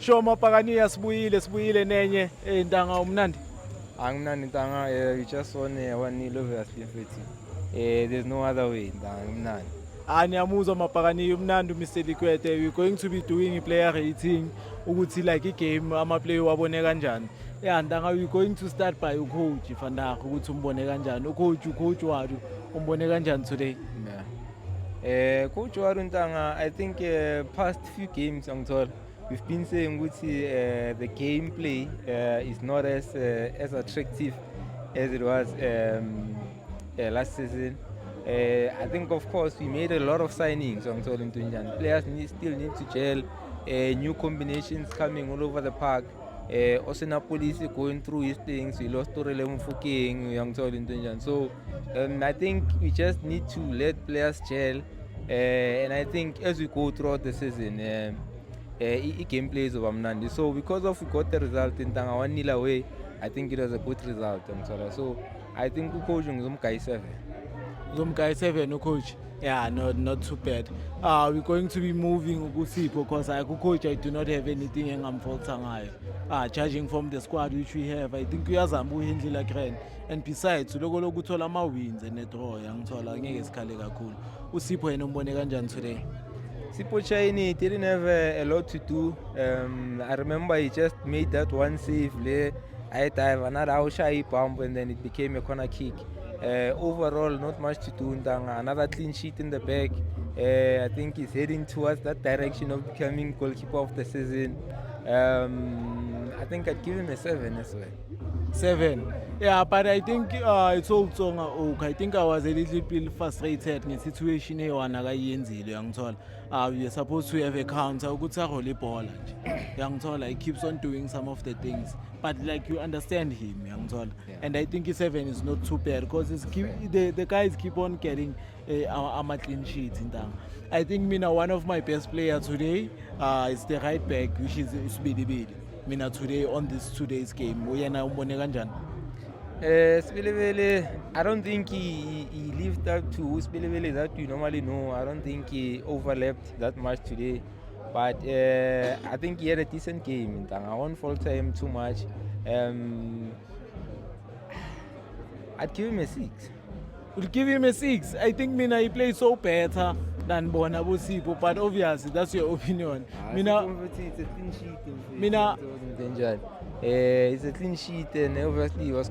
Sho Mapakani sibuyile nenye Ntanga umnandi. Angimnandi Ntanga, we just won 1-0 over Spin City. There's no other way, Ntanga, angimnandi. Niyamuzwa Mapakani umnandi Mr. Likwete, we're going to be doing a player rating ukuthi like igame ama-player wabone kanjani. Yeah, Ntanga, we're going to start by ucoach Vandag ukuthi umbone kanjani. Ucoach wadu umbone kanjani today. Yeah. Coach Waru Ntanga, I think past few games we've been saying the gameplay is not as attractive as it was last season. I think, of course, we made a lot of signings. Players still need to gel. New combinations coming all over the park. Osinapolis going through his things. We lost Torele Mufokeng. So I think we just need to let players gel. And I think as we go throughout the season, gameplay is over Mnandi. So because we got the result in Tanga 1-0 away, I think it was a good result. So I think we coach Zumkai 7. Zumkai 7, coach. Yeah, not too bad. We're going to be moving Ugusipo because coach, I do not have anything in Amfoltangai. Judging from the squad which we have, I think we are Zambu Hindila Kren. And besides, Logo Tolama wins and a draw, young Tola, Kalega cool. Usipo and Umboneganjan today. Sipo Chaini didn't have a lot to do. I remember he just made that one save. I have another outside pump and then it became a corner kick. Overall, not much to do. Another clean sheet in the back. I think he's heading towards that direction of becoming goalkeeper of the season. I think I'd give him a 7 as well. 7. Yeah, but I think it's also okay. I think I was a little bit frustrated in the situation here. We are supposed to have a counter. Good ball. Young Tol keeps on doing some of the things, but like you understand him, Young Tol. Yeah. And I think 7 is not too bad because the guys keep on getting a clean sheet in town. I think one of my best players today is the right back, which is Speedy Bidi. Today on today's game, Spilevele, I don't think he lived up to Spilevele that you normally know. I don't think he overlapped that much today. But I think he had a decent game. I won't fault him too much. I'd give him a 6. We'll give him a 6. I think he plays so better than Bonabu Sipo, but obviously that's your opinion. It's a clean sheet. It's a clean sheet, and obviously he was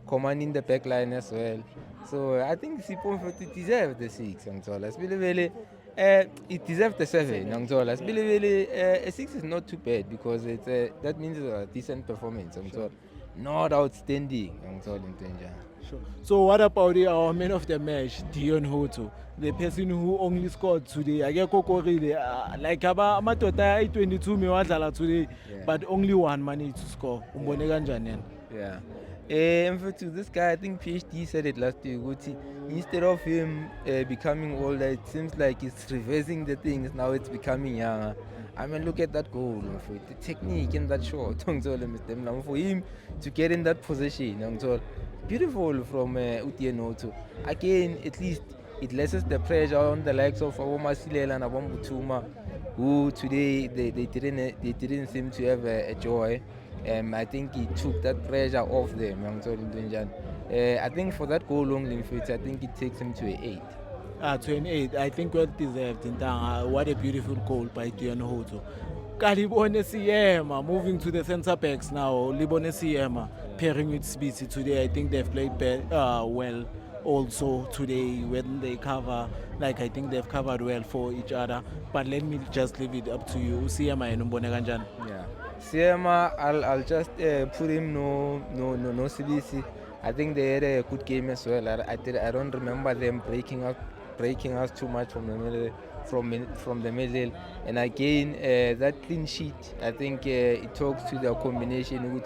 commanding the back line as well. So I think Sipo deserved the 6. It deserved the 7. A 6 is not too bad because that means it's a decent performance. Not outstanding. Sure. So what about our man of the match, Dion Hoto, the person who only scored today? I get like Matota 22 today, but only one managed to score. Yeah. This guy, I think PhD said it last week. Instead of him becoming older, it seems like he's reversing the things. Now it's becoming younger. I mean, look at that goal. The technique in that shot. For him to get in that position. Beautiful from Utienoto. Again, at least it lessens the pressure on the likes of Awoma Silela and Abambutuma, who today they didn't seem to have a joy. I think he took that pressure off them. I think for that goal only, I think it takes him to an 8. To an 8, I think well deserved. What a beautiful goal by Dion Hoto. Kalibone Siema moving to the centre backs now. Libone Siema pairing with Spitzy today. I think they've played well also today when they cover. Like I think they've covered well for each other. But let me just leave it up to you. Siema and Mbone Ganjan. Yeah. Siema, I'll just put him no CBC. I think they had a good game as well. I don't remember them breaking us too much from the middle. And again, that clean sheet, I think it talks to the combination.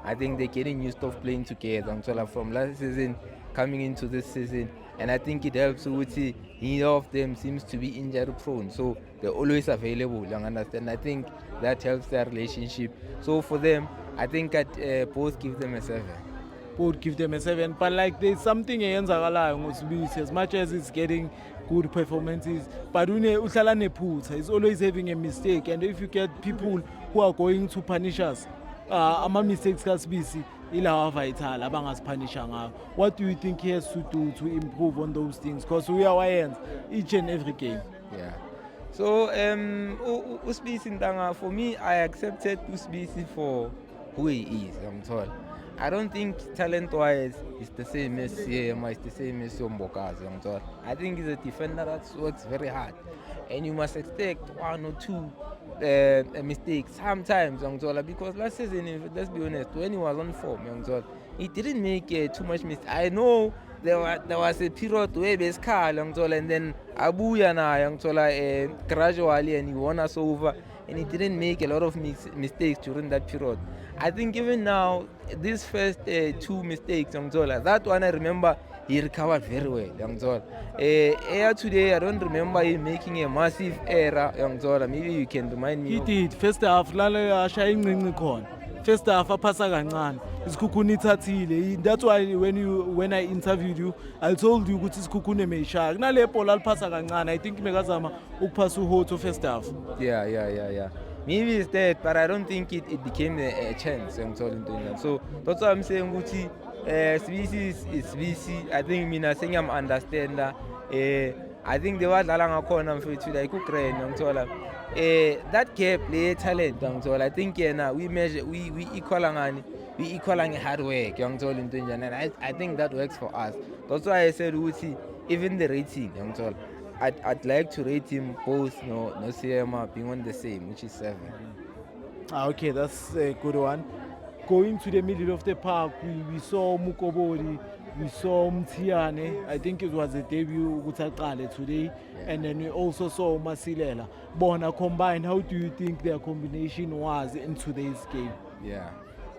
I think they're getting used to playing together. So like from last season coming into this season, and I think it helps. Neither of them seems to be injury prone, so they're always available. You understand? I think that helps their relationship. So for them, I think I'd both give them a 7. would give them a 7. But like there's something eyenzakalayo ngoSibisi, as much as it's getting good performances, but uhlala nephutha, he's always having a mistake. And if you get people who are going to punish us, ama-mistakes kaSibisi ilawa vital abangasiphanisha ngawo. What do you think he has to do to improve on those things? Because we are ends each and every game. Yeah. So uSibisi Ntanga, for me, I accepted uSibisi for who he is. I'm told. I don't think talent-wise it's the same as Siema, it's the same as Yombokazi. I'm told. I think he's a defender that works very hard, and you must expect 1 or 2 mistakes sometimes. I'm told, because last season, let's be honest, when he was on form, I'm told, he didn't make too much mistakes. I know. There was a period where Beskal, and then Abuya gradually, and he won us over, and he didn't make a lot of mistakes during that period. I think even now, these first 2 mistakes, that one I remember he recovered very well. Today, I don't remember him making a massive error. Maybe you can remind me. He did. First half, first half aphasa kancane isikhukhuni ithathile. That's why when I interviewed you, I told you ukuthi isikhukhuni meyishaya kunale bhola aliphasa kancane. I think mekazama ukuphasa uHotho first half. Yeah. Maybe it's that, but I don't think it became a chance. So that's why I'm saying ukuthi Sibisi is Sibisi. I think mina sengiyam understand. I think they were ngakhona mfethu like uGrand ngithola that gap le talent ngithola. I think we measure we equal hard work ngithola into njani, and I think that works for us. That's why I said ukuthi even the rating ngithola, I'd like to rate him both no Siema being on the same, which is 7. Okay, that's a good one. Going to the middle of the park, we saw Mukobori, we saw Mtiane. I think it was a debut Gutaqale today. Yeah. And then we also saw Masilela. Bona combined, how do you think their combination was in today's game? Yeah.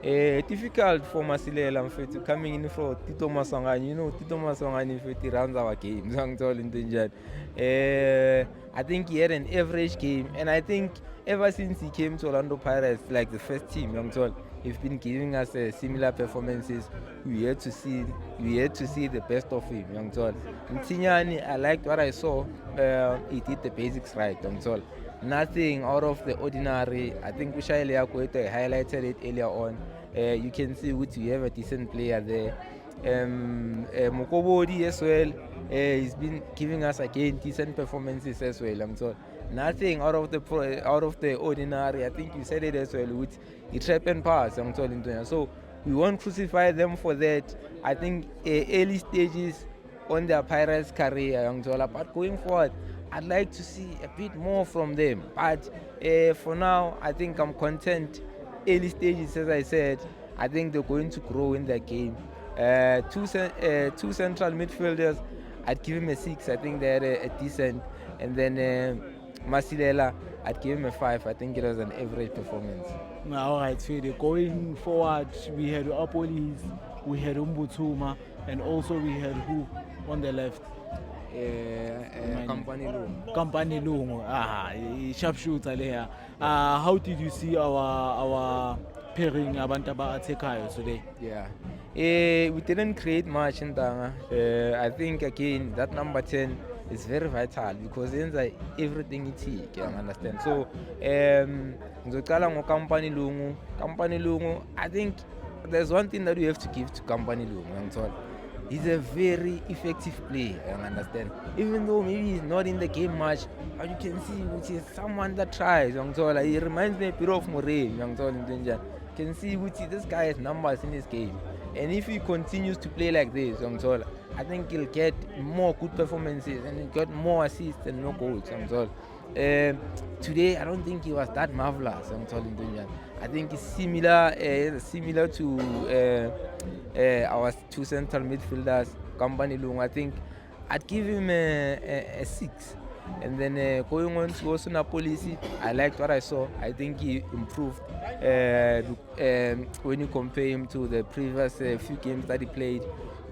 Difficult for Masilela mfethu coming in for Tito Masongani. You know, Tito Masongani mfethu runs our games. I think he had an average game, and I think ever since he came to Orlando Pirates, like the first team, he's been giving us similar performances. We had to see the best of him. Mtinyani, I liked what I saw. He did the basics right. Nothing out of the ordinary. I think Kushaile Akwete highlighted it earlier on. You can see we have a decent player there. Mukobodi as well. He's been giving us again decent performances as well. Nothing out of the ordinary. I think you said it as well with the trap and pass. So we won't crucify them for that. I think early stages on their Pirates career, but going forward, I'd like to see a bit more from them. But for now, I think I'm content. Early stages, as I said, I think they're going to grow in their game. 2 central midfielders, I'd give him a 6. I think they had a decent. And then Masilela, I'd give him a 5. I think it was an average performance. All right, Fede. Going forward, we had Apolis, we had Umbutuma, and also we had who on the left? Company Lungu. Sharpshooter there. How did you see our pairing abantu aba-attackers today? Yeah. We didn't create much in Tanga. I think again that number 10 is very vital because everything it can understand. So Company Lungu, I think there's one thing that we have to give to Company Lungu. He's a very effective player, I understand. Even though maybe he's not in the game much, but you can see which is someone that tries. He reminds me a bit of Murray. You can see this guy has numbers in his game. And if he continues to play like this, I think he'll get more good performances and he'll get more assists and more goals. Today, I don't think he was that marvelous. I think it's similar to our 2 central midfielders, Company Lungu. I think I'd give him a 6. And then going on to also Napolisi, I liked what I saw. I think he improved when you compare him to the previous few games that he played.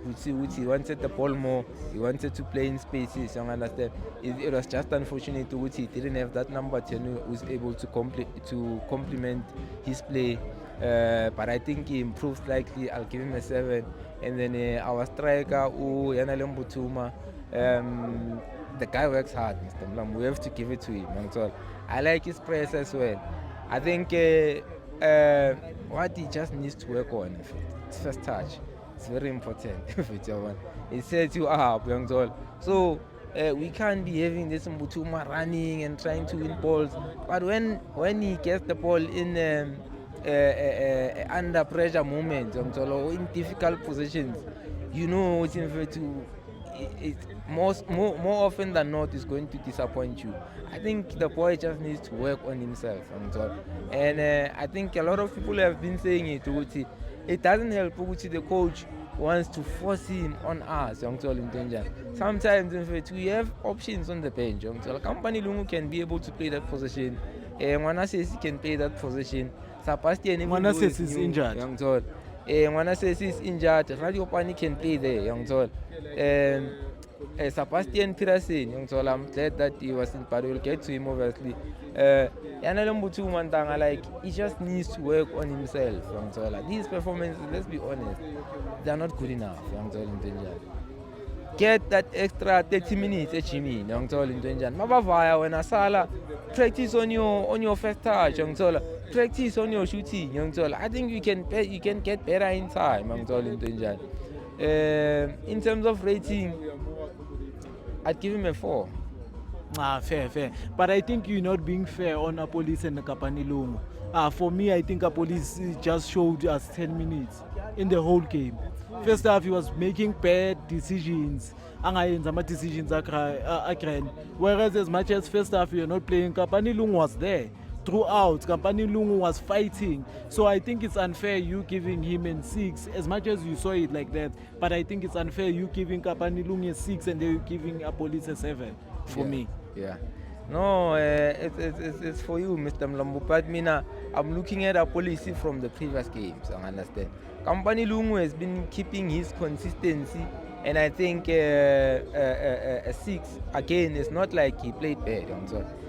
Which he wanted the ball more, he wanted to play in spaces, you understand. It was just unfortunate which he didn't have that number 10 who was able to complement his play. but I think he improved slightly. I'll give him a 7. And then our striker, Yanale Mbutuma, the guy works hard, Mr. Mlam. We have to give it to him. I like his press as well. I think what he just needs to work on, his first touch. It's very important. It sets you up, young Zol. So we can't be having this Mbutuma running and trying to win balls. But when he gets the ball in under pressure moments, or in difficult positions, you know it's in fact more often than not is going to disappoint you. I think the boy just needs to work on himself, and I think a lot of people have been saying it. It doesn't help the coach wants to force him on us. Sometimes in fact we have options on the bench. Company Lungu can be able to play that position. Ngwanasesi can play that position. Sebastian Ngwanasesi is injured. Ngwanasesi is injured. Radio Pani can play there. Sebastian Peterson, I'm glad that he was in, but we'll get to him obviously. Like he just needs to work on himself. These performances, let's be honest, they are not good enough. Get that extra 30 minutes, Jimmy. Mabavaya when Asala practice on your first touch, practice on your shooting. I think you can get better in time. In terms of rating, I'd give him a 4. Fair. But I think you're not being fair on Apolis and Kapanilungu. For me, I think Apolis just showed us 10 minutes in the whole game. First half, he was making bad decisions. Whereas as much as first half, you're not playing, Kapanilungu was there. Throughout, Kapanilungu was fighting. So I think it's unfair you giving him a 6, as much as you saw it like that. But I think it's unfair you giving Kapanilungu a 6 and they're giving Apolis a 7 for me. Yeah. No, it's for you, Mr. Mlambo. But I'm looking at our policy from the previous games. I understand. Company Lungu has been keeping his consistency, and I think a 6 again. It's not like he played bad.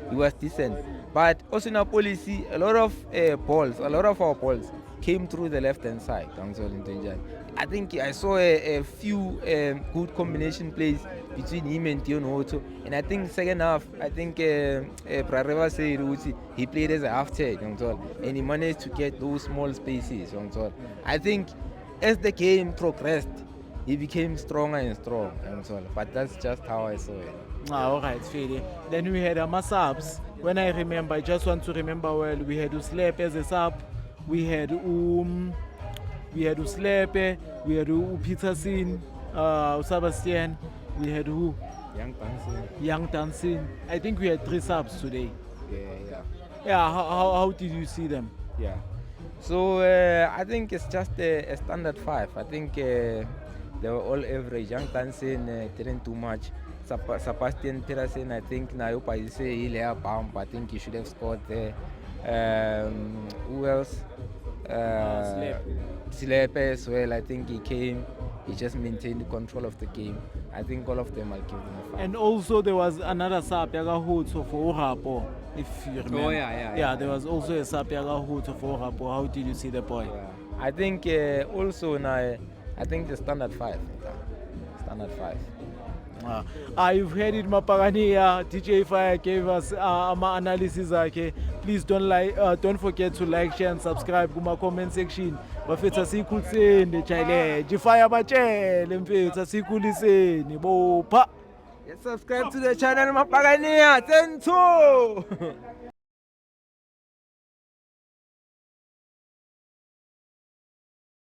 He was decent. But also in our policy, a lot of our balls came through the left-hand side. I think I saw a few good combination plays between him and Dion Hoto. And I think second half, I think Prareva said he played as a half-tag, and he managed to get those small spaces. I think as the game progressed, he became stronger and stronger. But that's just how I saw it. Alright, Fede. Then we had subs. When I remember, I just want to remember well, we had Uslepe as a sub, we had Uslepe, we had Peterson, Sebastian, we had who? Young Dancing. I think we had 3 subs today. Yeah, how did you see them? Yeah. So I think it's just a standard 5. I think they were all average. Young Dancing didn't do much. Sebastian Peterson, I think Nayopa is a bump. I think he should have scored there. Who else? Silepe as well. I think he came. He just maintained control of the game. I think all of them I'll give them a 5. And also there was another sub, Yaga Hoto for Orapo, if you remember. Oh yeah. There was also a sub, Yaga Hoto for Orapo. How did you see the boy? Yeah. I think also now, I think the standard 5. Standard 5. You've heard it, Mapagania. DJ Fire gave us my analysis. Please don't forget to like, share, and subscribe to my comment section. Bafetha sikuliseni chile. Jifaya bachele mfetha sikuliseni bopha. Subscribe to the channel, Mapagania. 10-2.